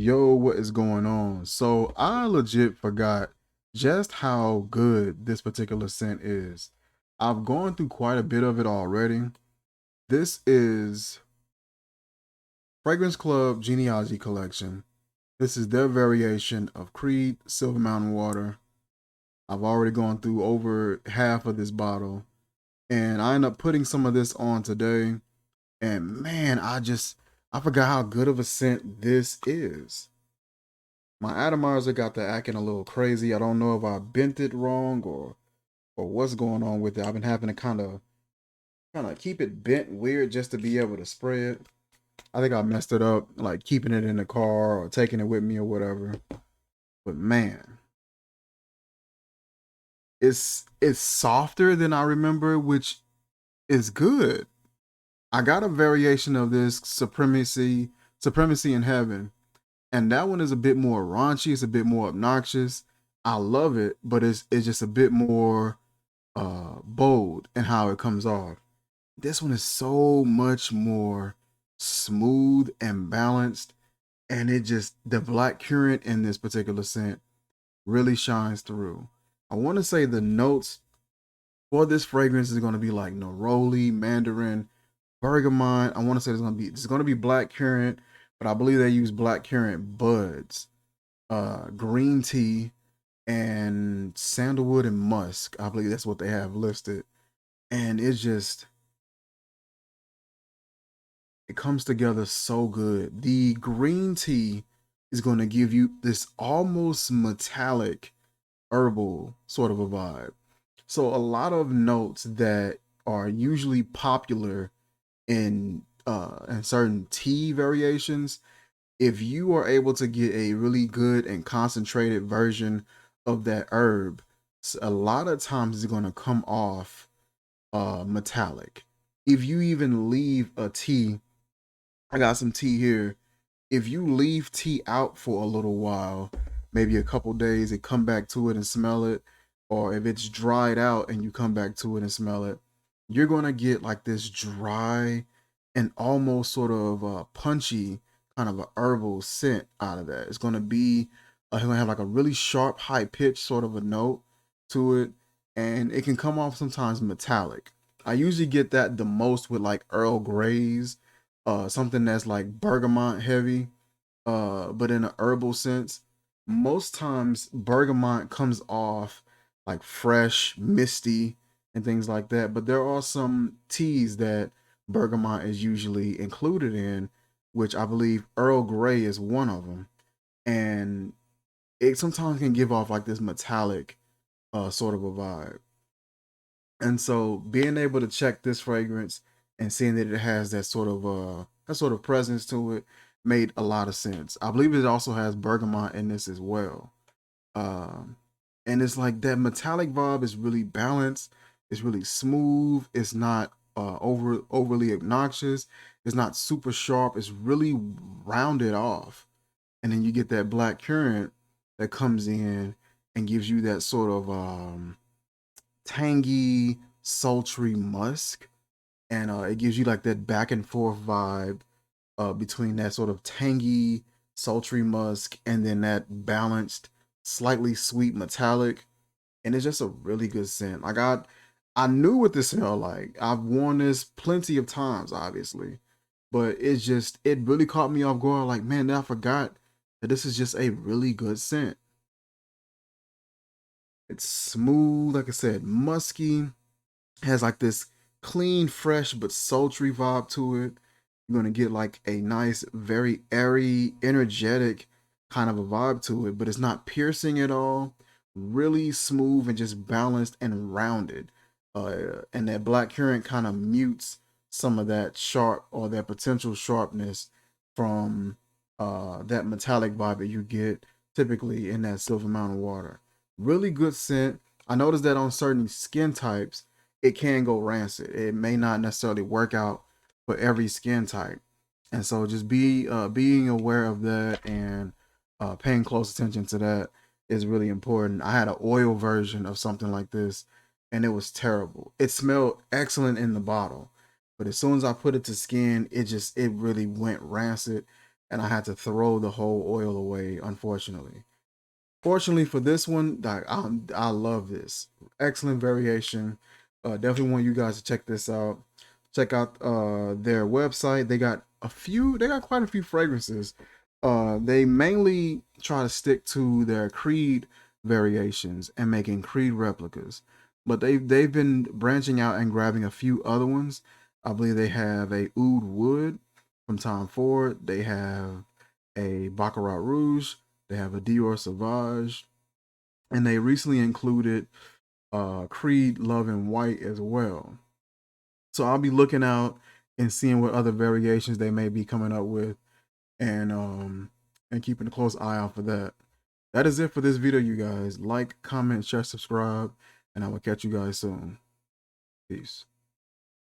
Yo, what is going on? So I legit forgot just how good this particular scent is. I've gone through quite a bit of it already. This is Fragrance Club Genealogy Collection. This is their variation of Creed Silver Mountain Water. I've already gone through over half of this bottle, and I end up putting some of this on today. And man, I forgot how good of a scent this is. My atomizer got the acting a little crazy. I don't know if I bent it wrong or what's going on with it. I've been having to kind of keep it bent weird just to be able to spray it. I think I messed it up, like keeping it in the car or taking it with me or whatever. But man, it's softer than I remember, which is good. I got a variation of this Supremacy in Heaven, and that one is a bit more raunchy. It's a bit more obnoxious. I love it, but it's just a bit more bold in how it comes off. This one is so much more smooth and balanced, and it just the black currant in this particular scent really shines through. I want to say the notes for this fragrance is going to be like neroli, mandarin, bergamot. I want to say it's going to be black currant, but I believe they use black currant buds, green tea, and sandalwood and musk. I believe that's what they have listed, and it comes together so good. The green tea is going to give you this almost metallic herbal sort of a vibe. So a lot of notes that are usually popular in certain tea variations, if you are able to get a really good and concentrated version of that herb, a lot of times it's going to come off metallic. If you even leave a tea, I got some tea here. If you leave tea out for a little while, maybe a couple days, and come back to it and smell it, or if it's dried out and you come back to it and smell it, you're gonna get like this dry and almost sort of punchy kind of a herbal scent out of that. It's gonna have like a really sharp, high pitch sort of a note to it, and it can come off sometimes metallic. I usually get that the most with like Earl Greys, something that's like bergamot heavy, but in a herbal sense. Most times bergamot comes off like fresh, misty, and things like that. But there are some teas that bergamot is usually included in, which I believe Earl Grey is one of them. And it sometimes can give off like this metallic sort of a vibe. And so being able to check this fragrance and seeing that it has that sort of presence to it made a lot of sense. I believe it also has bergamot in this as well. Um, and it's like that metallic vibe is really balanced. It's really smooth. It's not overly obnoxious. It's not super sharp. It's really rounded off. And then you get that black currant that comes in and gives you that sort of tangy, sultry musk, and it gives you like that back and forth vibe between that sort of tangy, sultry musk and then that balanced, slightly sweet metallic, and it's just a really good scent. Like I knew what this smelled like. I've worn this plenty of times, obviously, but it really caught me off guard. Like man, I forgot that this is just a really good scent. It's smooth, like I said, musky, has like this clean, fresh, but sultry vibe to it. You're gonna get like a nice, very airy, energetic kind of a vibe to it, but it's not piercing at all. Really smooth and just balanced and rounded. And that black currant kind of mutes some of that sharp or that potential sharpness from that metallic vibe that you get typically in that Silver Mountain water. Really good scent. I noticed that on certain skin types, it can go rancid. It may not necessarily work out for every skin type, and so just being aware of that and paying close attention to that is really important. I had an oil version of something like this, and it was terrible. It smelled excellent in the bottle, but as soon as I put it to skin, it really went rancid, and I had to throw the whole oil away, unfortunately. Fortunately for this one, I love this. Excellent variation. Definitely want you guys to check this out. Check out their website. They got quite a few fragrances. They mainly try to stick to their Creed variations and making Creed replicas. But they've been branching out and grabbing a few other ones. I believe they have a Oud Wood from Tom Ford. They have a Baccarat Rouge. They have a Dior Sauvage, and they recently included Creed Love and White as well. So I'll be looking out and seeing what other variations they may be coming up with, and keeping a close eye out for that. That is it for this video, you guys. Like, comment, share, subscribe, and I will catch you guys soon. Peace.